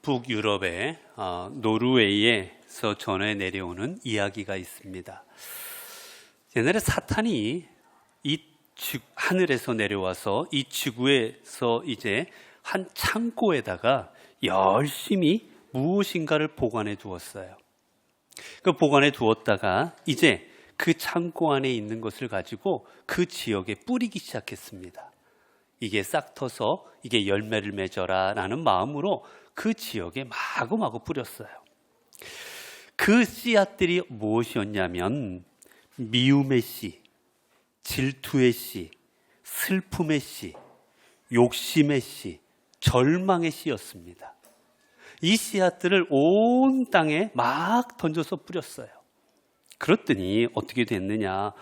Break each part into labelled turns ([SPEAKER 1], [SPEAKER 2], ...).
[SPEAKER 1] 북유럽의 노르웨이에서 전해 내려오는 이야기가 있습니다. 옛날에 사탄이 이 하늘에서 내려와서 이 지구에서 이제 한 창고에다가 열심히 무엇인가를 보관해 두었어요. 그 보관해 두었다가 이제 그 창고 안에 있는 것을 가지고 그 지역에 뿌리기 시작했습니다. 이게 싹 터서 이게 열매를 맺어라 라는 마음으로 그 지역에 마구마구 뿌렸어요. 그 씨앗들이 무엇이었냐면 미움의 씨, 질투의 씨, 슬픔의 씨, 욕심의 씨, 절망의 씨였습니다. 이 씨앗들을 온 땅에 막 던져서 뿌렸어요. 그랬더니 어떻게 됐느냐,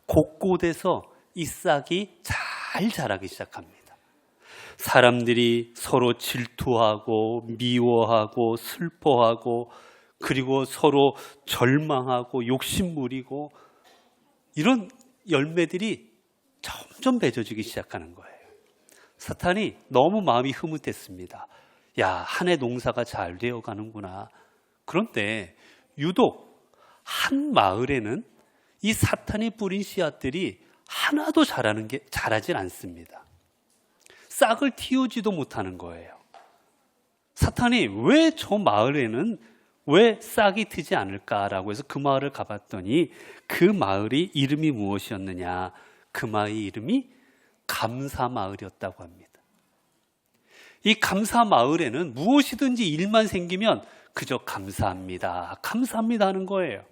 [SPEAKER 1] 곳곳에서 이 싹이 잘 자라기 시작합니다. 사람들이 서로 질투하고 미워하고 슬퍼하고 그리고 서로 절망하고 욕심부리고 이런 열매들이 점점 맺어지기 시작하는 거예요. 사탄이 너무 마음이 흐뭇했습니다. 야, 한 해 농사가 잘 되어 가는구나. 그런데 유독 한 마을에는 이 사탄이 뿌린 씨앗들이 하나도 자라질 않습니다. 싹을 틔우지도 못하는 거예요. 사탄이 왜 저 마을에는 왜 싹이 트지 않을까라고 해서 그 마을을 가봤더니 그 마을이 이름이 무엇이었느냐? 그 마을의 이름이 감사마을이었다고 합니다. 이 감사마을에는 무엇이든지 일만 생기면 그저 감사합니다, 감사합니다 하는 거예요.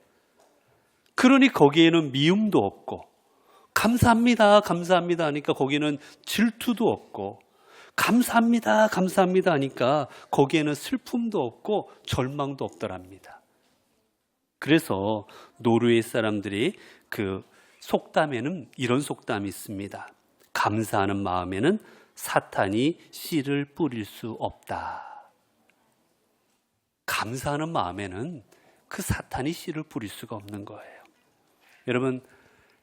[SPEAKER 1] 그러니 거기에는 미움도 없고 감사합니다, 감사합니다 하니까 거기에는 질투도 없고 감사합니다, 감사합니다 하니까 거기에는 슬픔도 없고 절망도 없더랍니다. 그래서 노르웨이 사람들이 그 속담에는 이런 속담이 있습니다. 감사하는 마음에는 사탄이 씨를 뿌릴 수 없다. 감사하는 마음에는 그 사탄이 씨를 뿌릴 수가 없는 거예요. 여러분,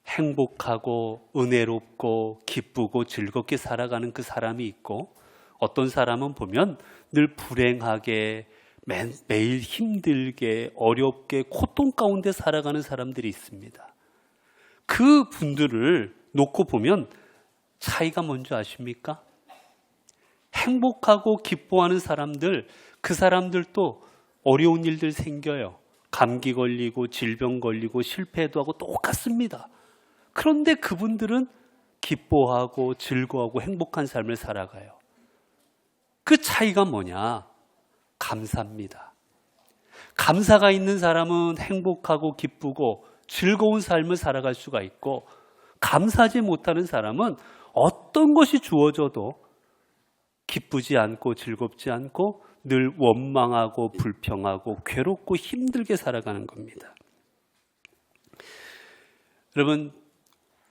[SPEAKER 1] 행복하고 은혜롭고 기쁘고 즐겁게 살아가는 그 사람이 있고, 어떤 사람은 보면 늘 불행하게 매일 힘들게 어렵게 고통 가운데 살아가는 사람들이 있습니다. 그 분들을 놓고 보면 차이가 뭔지 아십니까? 행복하고 기뻐하는 사람들, 그 사람들도 어려운 일들 생겨요. 감기 걸리고 질병 걸리고 실패도 하고 똑같습니다. 그런데 그분들은 기뻐하고 즐거워하고 행복한 삶을 살아가요. 그 차이가 뭐냐? 감사입니다. 감사가 있는 사람은 행복하고 기쁘고 즐거운 삶을 살아갈 수가 있고, 감사하지 못하는 사람은 어떤 것이 주어져도 기쁘지 않고 즐겁지 않고 늘 원망하고 불평하고 괴롭고 힘들게 살아가는 겁니다.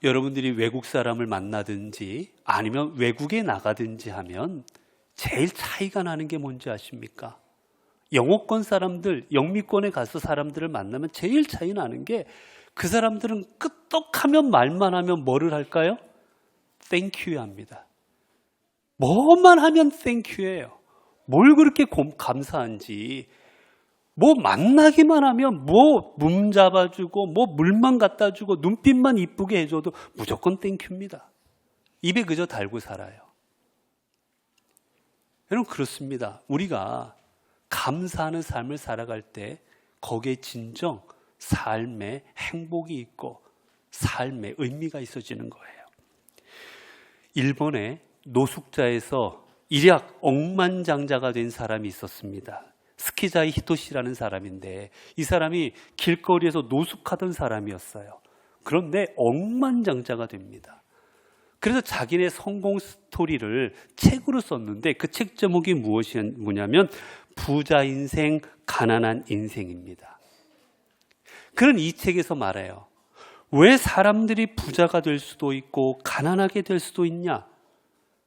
[SPEAKER 1] 여러분들이 외국 사람을 만나든지 아니면 외국에 나가든지 하면 제일 차이가 나는 게 뭔지 아십니까? 영어권 사람들, 영미권에 가서 사람들을 만나면 제일 차이 나는 게, 그 사람들은 끄떡하면 말만 하면 뭐를 할까요? 땡큐 합니다. 뭐만 하면 땡큐예요. 뭘 그렇게 감사한지. 뭐 만나기만 하면 뭐 몸 잡아주고 뭐 물만 갖다 주고 눈빛만 이쁘게 해줘도 무조건 땡큐입니다. 입에 그저 달고 살아요. 여러분, 그렇습니다. 우리가 감사하는 삶을 살아갈 때 거기에 진정 삶에 행복이 있고 삶에 의미가 있어지는 거예요. 일본의 노숙자에서 일약 억만장자가 된 사람이 있었습니다. 스키자이 히토시라는 사람인데, 이 사람이 길거리에서 노숙하던 사람이었어요. 그런데 억만장자가 됩니다. 그래서 자기네 성공 스토리를 책으로 썼는데, 그 책 제목이 뭐냐면 부자 인생, 가난한 인생입니다. 그런 이 책에서 말해요. 왜 사람들이 부자가 될 수도 있고 가난하게 될 수도 있냐?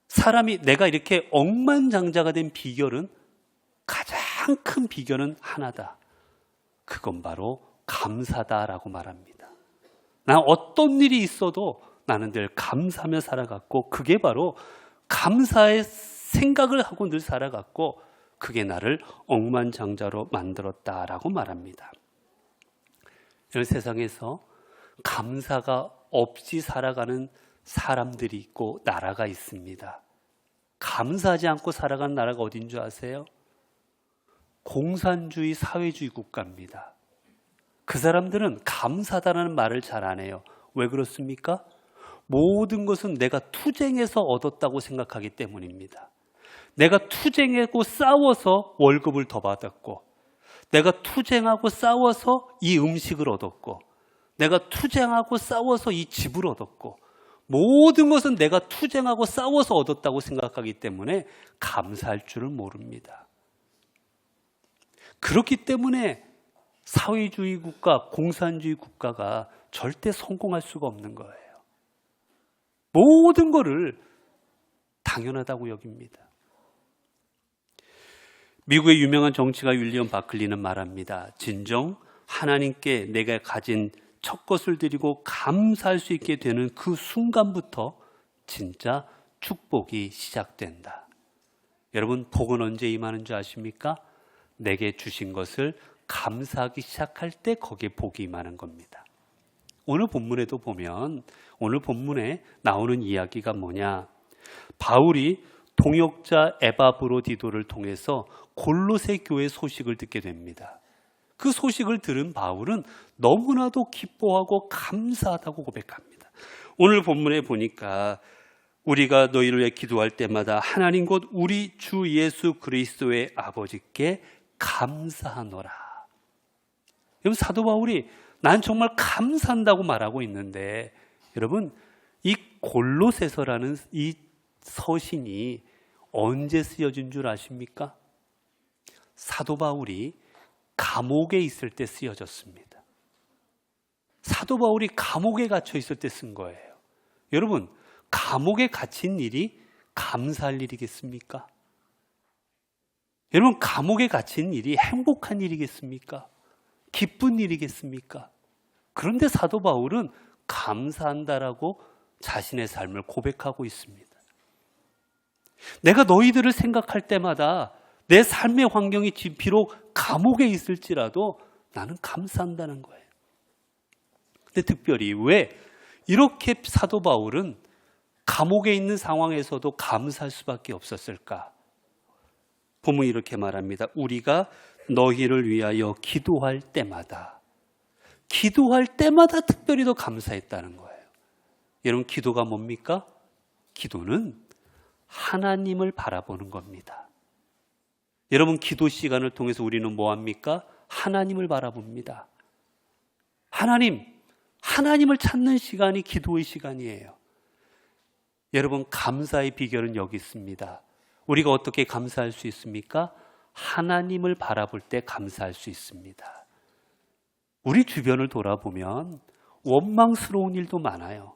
[SPEAKER 1] 사람이 내가 이렇게 억만장자가 된 비결은, 가장 큰 비결은 하나다. 그건 바로 감사다라고 말합니다. 난 어떤 일이 있어도 나는 늘 감사하며 살아갔고, 그게 바로 감사의 생각을 하고 늘 살아갔고, 그게 나를 억만장자로 만들었다라고 말합니다. 이런 세상에서 감사가 없이 살아가는 사람들이 있고 나라가 있습니다. 감사하지 않고 살아가는 나라가 어딘 줄 아세요? 공산주의 사회주의 국가입니다. 그 사람들은 감사하다는 말을 잘 안 해요. 왜 그렇습니까? 모든 것은 내가 투쟁해서 얻었다고 생각하기 때문입니다. 내가 투쟁하고 싸워서 월급을 더 받았고, 내가 투쟁하고 싸워서 이 음식을 얻었고, 내가 투쟁하고 싸워서 이 집을 얻었고, 모든 것은 내가 투쟁하고 싸워서 얻었다고 생각하기 때문에 감사할 줄을 모릅니다. 그렇기 때문에 사회주의 국가, 공산주의 국가가 절대 성공할 수가 없는 거예요. 모든 것을 당연하다고 여깁니다. 미국의 유명한 정치가 윌리엄 바클리는 말합니다. 진정 하나님께 내가 가진 첫 것을 드리고 감사할 수 있게 되는 그 순간부터 진짜 축복이 시작된다. 여러분, 복은 언제 임하는 줄 아십니까? 내게 주신 것을 감사하기 시작할 때 거기에 복이 임하는 겁니다. 오늘 본문에도 보면 오늘 본문에 나오는 이야기가 뭐냐? 바울이 동역자 에바브로디도를 통해서 골로새 교회 소식을 듣게 됩니다. 그 소식을 들은 바울은 너무나도 기뻐하고 감사하다고 고백합니다. 오늘 본문에 보니까 우리가 너희를 위해 기도할 때마다 하나님 곧 우리 주 예수 그리스도의 아버지께 감사하노라. 여러분, 사도 바울이 난 정말 감사한다고 말하고 있는데, 여러분, 이 골로새서라는 이 서신이 언제 쓰여진 줄 아십니까? 사도 바울이 감옥에 있을 때 쓰여졌습니다. 사도 바울이 감옥에 갇혀 있을 때 쓴 거예요. 여러분, 감옥에 갇힌 일이 감사할 일이겠습니까? 여러분, 감옥에 갇힌 일이 행복한 일이겠습니까? 기쁜 일이겠습니까? 그런데 사도 바울은 감사한다라고 자신의 삶을 고백하고 있습니다. 내가 너희들을 생각할 때마다 내 삶의 환경이 비록 감옥에 있을지라도 나는 감사한다는 거예요. 근데 특별히 왜 이렇게 사도 바울은 감옥에 있는 상황에서도 감사할 수밖에 없었을까? 본문이 이렇게 말합니다. 우리가 너희를 위하여 기도할 때마다 특별히 더 감사했다는 거예요. 여러분, 기도가 뭡니까? 기도는 하나님을 바라보는 겁니다. 여러분, 기도 시간을 통해서 우리는 뭐합니까? 하나님을 바라봅니다. 하나님을 찾는 시간이 기도의 시간이에요. 여러분, 감사의 비결은 여기 있습니다. 우리가 어떻게 감사할 수 있습니까? 하나님을 바라볼 때 감사할 수 있습니다. 우리 주변을 돌아보면 원망스러운 일도 많아요.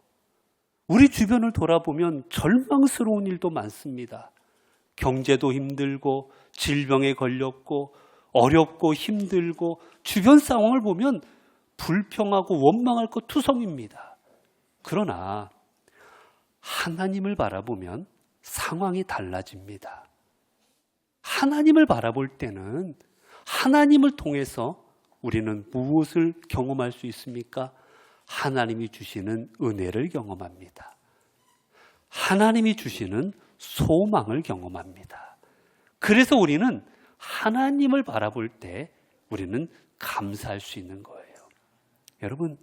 [SPEAKER 1] 우리 주변을 돌아보면 절망스러운 일도 많습니다. 경제도 힘들고 질병에 걸렸고 어렵고 힘들고 주변 상황을 보면 불평하고 원망할 것 투성입니다. 그러나 하나님을 바라보면 상황이 달라집니다. 하나님을 바라볼 때는 하나님을 통해서 우리는 무엇을 경험할 수 있습니까? 하나님이 주시는 은혜를 경험합니다. 하나님이 주시는 소망을 경험합니다. 그래서 우리는 하나님을 바라볼 때 우리는 감사할 수 있는 거예요. 여러분,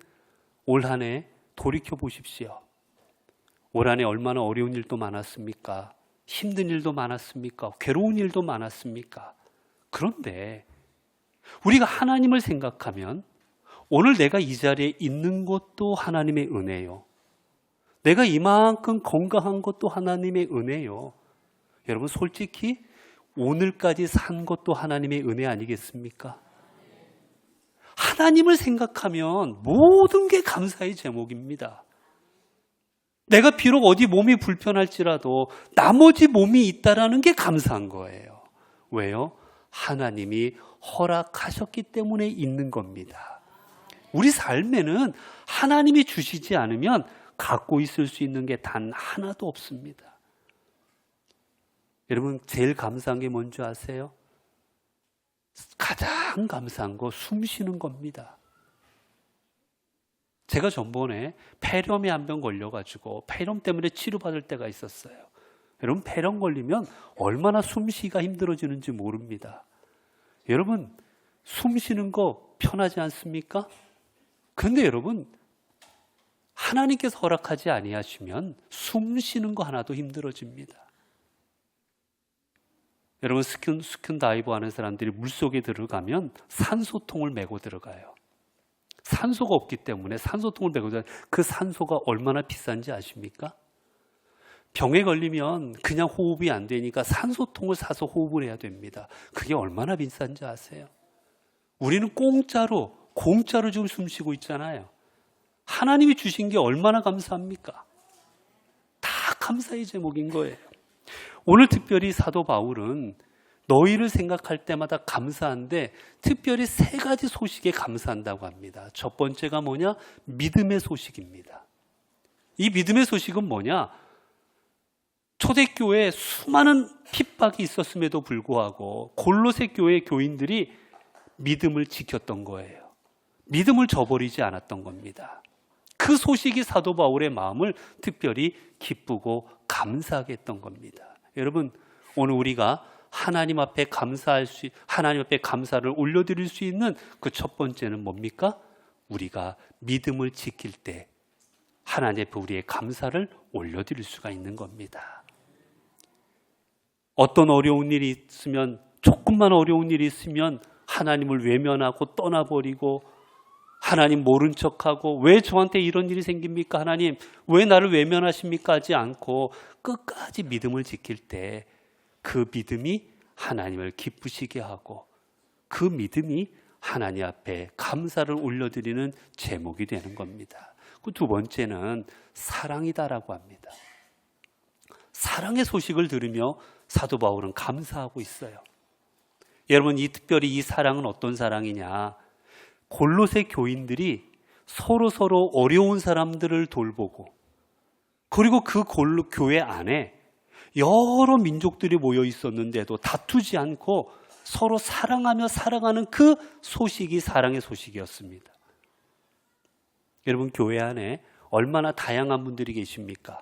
[SPEAKER 1] 올 한 해 돌이켜 보십시오. 올 한 해 얼마나 어려운 일도 많았습니까? 힘든 일도 많았습니까? 괴로운 일도 많았습니까? 그런데 우리가 하나님을 생각하면 오늘 내가 이 자리에 있는 것도 하나님의 은혜요. 내가 이만큼 건강한 것도 하나님의 은혜요. 여러분, 솔직히 오늘까지 산 것도 하나님의 은혜 아니겠습니까? 하나님을 생각하면 모든 게 감사의 제목입니다. 내가 비록 어디 몸이 불편할지라도 나머지 몸이 있다라는 게 감사한 거예요. 왜요? 하나님이 허락하셨기 때문에 있는 겁니다. 우리 삶에는 하나님이 주시지 않으면 갖고 있을 수 있는 게 단 하나도 없습니다. 여러분, 제일 감사한 게 뭔지 아세요? 가장 감사한 거 숨 쉬는 겁니다. 제가 전번에 폐렴에 한 병 걸려가지고 폐렴 때문에 치료받을 때가 있었어요. 여러분, 폐렴 걸리면 얼마나 숨쉬기가 힘들어지는지 모릅니다. 여러분, 숨 쉬는 거 편하지 않습니까? 그런데 여러분, 하나님께서 허락하지 아니하시면 숨 쉬는 거 하나도 힘들어집니다. 여러분, 스킨 다이버 하는 사람들이 물속에 들어가면 산소통을 메고 들어가요. 산소가 없기 때문에 산소통을 메고 들어가요. 그 산소가 얼마나 비싼지 아십니까? 병에 걸리면 그냥 호흡이 안 되니까 산소통을 사서 호흡을 해야 됩니다. 그게 얼마나 비싼지 아세요? 우리는 공짜로 지금 숨 쉬고 있잖아요. 하나님이 주신 게 얼마나 감사합니까? 다 감사의 제목인 거예요. 오늘 특별히 사도 바울은 너희를 생각할 때마다 감사한데 특별히 3가지 소식에 감사한다고 합니다. 첫 번째가 뭐냐? 믿음의 소식입니다. 이 믿음의 소식은 뭐냐? 초대교회에 수많은 핍박이 있었음에도 불구하고 골로새 교회 교인들이 믿음을 지켰던 거예요. 믿음을 저버리지 않았던 겁니다. 그 소식이 사도 바울의 마음을 특별히 기쁘고 감사하게 했던 겁니다. 여러분, 오늘 우리가 하나님 앞에 감사를 올려드릴 수 있는 그 첫 번째는 뭡니까? 우리가 믿음을 지킬 때 하나님 앞에 우리의 감사를 올려드릴 수가 있는 겁니다. 어떤 어려운 일이 있으면, 조금만 어려운 일이 있으면 하나님을 외면하고 떠나버리고 하나님 모른 척하고 왜 저한테 이런 일이 생깁니까? 하나님 왜 나를 외면하십니까? 하지 않고 끝까지 믿음을 지킬 때 그 믿음이 하나님을 기쁘시게 하고 그 믿음이 하나님 앞에 감사를 올려드리는 제목이 되는 겁니다. 그 두 번째는 사랑이다라고 합니다. 사랑의 소식을 들으며 사도 바울은 감사하고 있어요. 여러분, 특별히 이 사랑은 어떤 사랑이냐? 골로새 교인들이 서로 어려운 사람들을 돌보고, 그리고 그 교회 안에 여러 민족들이 모여 있었는데도 다투지 않고 서로 사랑하며 살아가는 그 소식이 사랑의 소식이었습니다. 여러분, 교회 안에 얼마나 다양한 분들이 계십니까?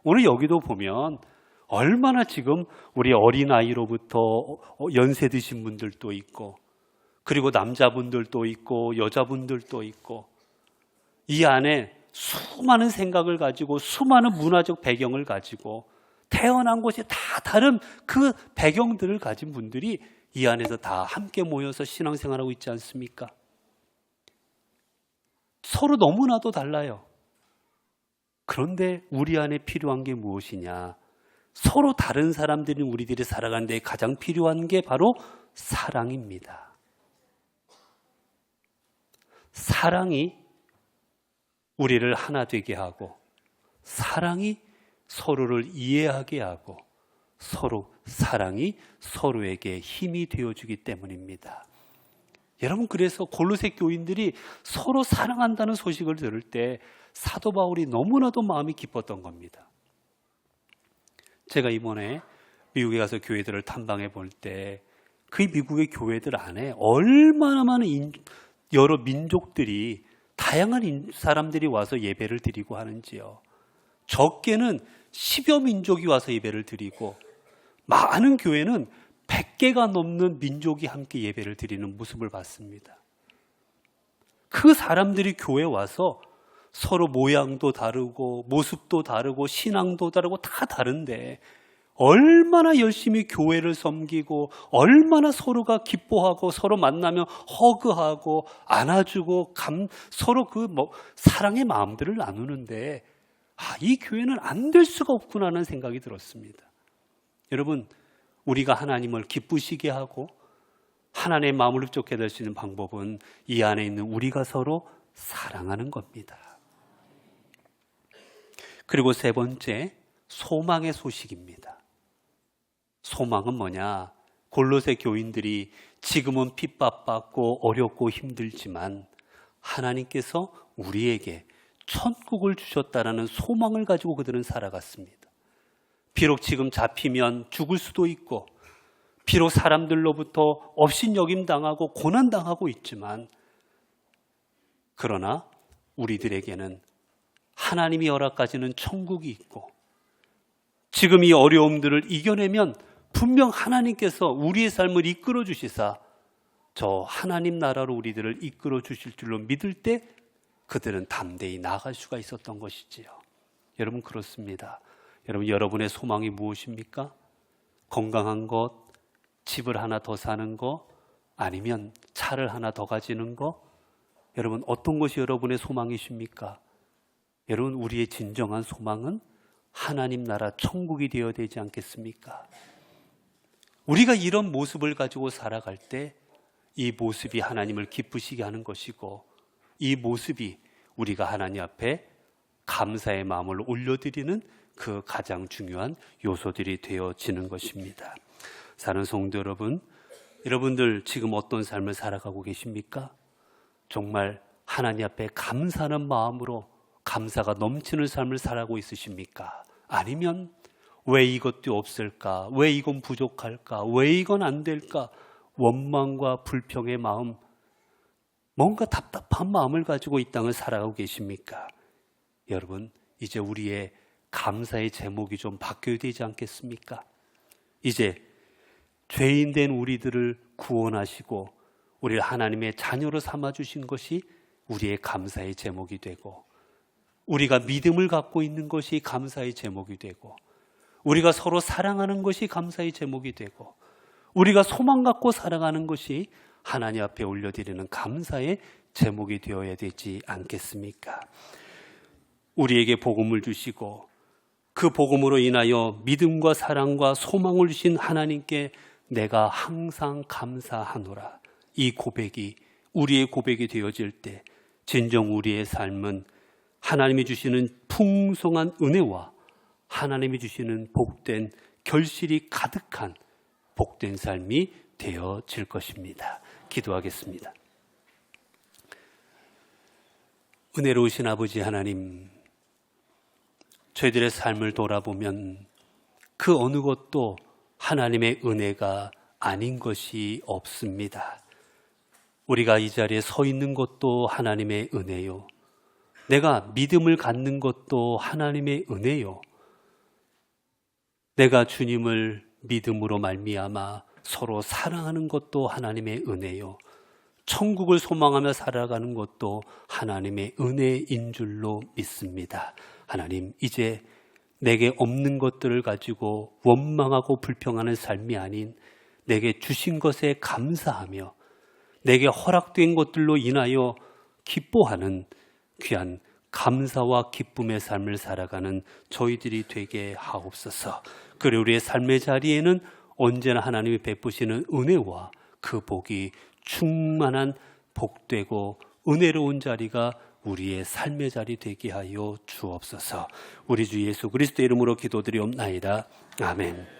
[SPEAKER 1] 오늘 여기도 보면 얼마나 지금 우리 어린아이로부터 연세 드신 분들도 있고, 그리고 남자분들도 있고 여자분들도 있고, 이 안에 수많은 생각을 가지고 수많은 문화적 배경을 가지고 태어난 곳이 다 다른 그 배경들을 가진 분들이 이 안에서 다 함께 모여서 신앙생활하고 있지 않습니까? 서로 너무나도 달라요. 그런데 우리 안에 필요한 게 무엇이냐? 서로 다른 사람들이 우리들이 살아가는 데 가장 필요한 게 바로 사랑입니다. 사랑이 우리를 하나 되게 하고, 사랑이 서로를 이해하게 하고, 사랑이 서로에게 힘이 되어주기 때문입니다. 여러분, 그래서 골로새 교인들이 서로 사랑한다는 소식을 들을 때 사도 바울이 너무나도 마음이 기뻤던 겁니다. 제가 이번에 미국에 가서 교회들을 탐방해 볼 때 그 미국의 교회들 안에 얼마나 많은 여러 민족들이, 다양한 사람들이 와서 예배를 드리고 하는지요. 적게는 10여 민족이 와서 예배를 드리고, 많은 교회는 100개가 넘는 민족이 함께 예배를 드리는 모습을 봤습니다. 그 사람들이 교회에 와서 서로 모양도 다르고 모습도 다르고 신앙도 다르고 다 다른데 얼마나 열심히 교회를 섬기고, 얼마나 서로가 기뻐하고 서로 만나면 허그하고 안아주고 서로 사랑의 마음들을 나누는데, 이 교회는 안 될 수가 없구나 하는 생각이 들었습니다. 여러분, 우리가 하나님을 기쁘시게 하고 하나님의 마음을 흡족해 할 수 있는 방법은 이 안에 있는 우리가 서로 사랑하는 겁니다. 그리고 세 번째, 소망의 소식입니다. 소망은 뭐냐? 골로새 교인들이 지금은 핍박받고 어렵고 힘들지만 하나님께서 우리에게 천국을 주셨다라는 소망을 가지고 그들은 살아갔습니다. 비록 지금 잡히면 죽을 수도 있고, 비록 사람들로부터 업신여김 당하고 고난 당하고 있지만, 그러나 우리들에게는 하나님이 허락하시는 천국이 있고, 지금 이 어려움들을 이겨내면 분명 하나님께서 우리의 삶을 이끌어 주시사 저 하나님 나라로 우리들을 이끌어 주실 줄로 믿을 때 그들은 담대히 나아갈 수가 있었던 것이지요. 여러분, 그렇습니다. 여러분, 여러분의 소망이 무엇입니까? 건강한 것, 집을 하나 더 사는 것, 아니면 차를 하나 더 가지는 것? 여러분, 어떤 것이 여러분의 소망이십니까? 여러분, 우리의 진정한 소망은 하나님 나라 천국이 되어야 되지 않겠습니까? 우리가 이런 모습을 가지고 살아갈 때 이 모습이 하나님을 기쁘시게 하는 것이고, 이 모습이 우리가 하나님 앞에 감사의 마음을 올려드리는 그 가장 중요한 요소들이 되어지는 것입니다. 사랑하는 성도 여러분, 여러분들 지금 어떤 삶을 살아가고 계십니까? 정말 하나님 앞에 감사하는 마음으로 감사가 넘치는 삶을 살아가고 있으십니까? 아니면 왜 이것도 없을까? 왜 이건 부족할까? 왜 이건 안 될까? 원망과 불평의 마음, 뭔가 답답한 마음을 가지고 이 땅을 살아가고 계십니까? 여러분, 이제 우리의 감사의 제목이 좀 바뀌어야 되지 않겠습니까? 이제 죄인된 우리들을 구원하시고 우리를 하나님의 자녀로 삼아주신 것이 우리의 감사의 제목이 되고, 우리가 믿음을 갖고 있는 것이 감사의 제목이 되고, 우리가 서로 사랑하는 것이 감사의 제목이 되고, 우리가 소망 갖고 살아가는 것이 하나님 앞에 올려드리는 감사의 제목이 되어야 되지 않겠습니까? 우리에게 복음을 주시고 그 복음으로 인하여 믿음과 사랑과 소망을 주신 하나님께 내가 항상 감사하노라, 이 고백이 우리의 고백이 되어질 때 진정 우리의 삶은 하나님이 주시는 풍성한 은혜와 하나님이 주시는 복된 결실이 가득한 복된 삶이 되어질 것입니다. 기도하겠습니다. 은혜로우신 아버지 하나님, 저희들의 삶을 돌아보면 그 어느 것도 하나님의 은혜가 아닌 것이 없습니다. 우리가 이 자리에 서 있는 것도 하나님의 은혜요, 내가 믿음을 갖는 것도 하나님의 은혜요, 내가 주님을 믿음으로 말미암아 서로 사랑하는 것도 하나님의 은혜요, 천국을 소망하며 살아가는 것도 하나님의 은혜인 줄로 믿습니다. 하나님, 이제 내게 없는 것들을 가지고 원망하고 불평하는 삶이 아닌 내게 주신 것에 감사하며 내게 허락된 것들로 인하여 기뻐하는 귀한 감사와 기쁨의 삶을 살아가는 저희들이 되게 하옵소서. 그리고 우리의 삶의 자리에는 언제나 하나님이 베푸시는 은혜와 그 복이 충만한 복되고 은혜로운 자리가 우리의 삶의 자리 되게 하여 주옵소서. 우리 주 예수 그리스도의 이름으로 기도드리옵나이다. 아멘.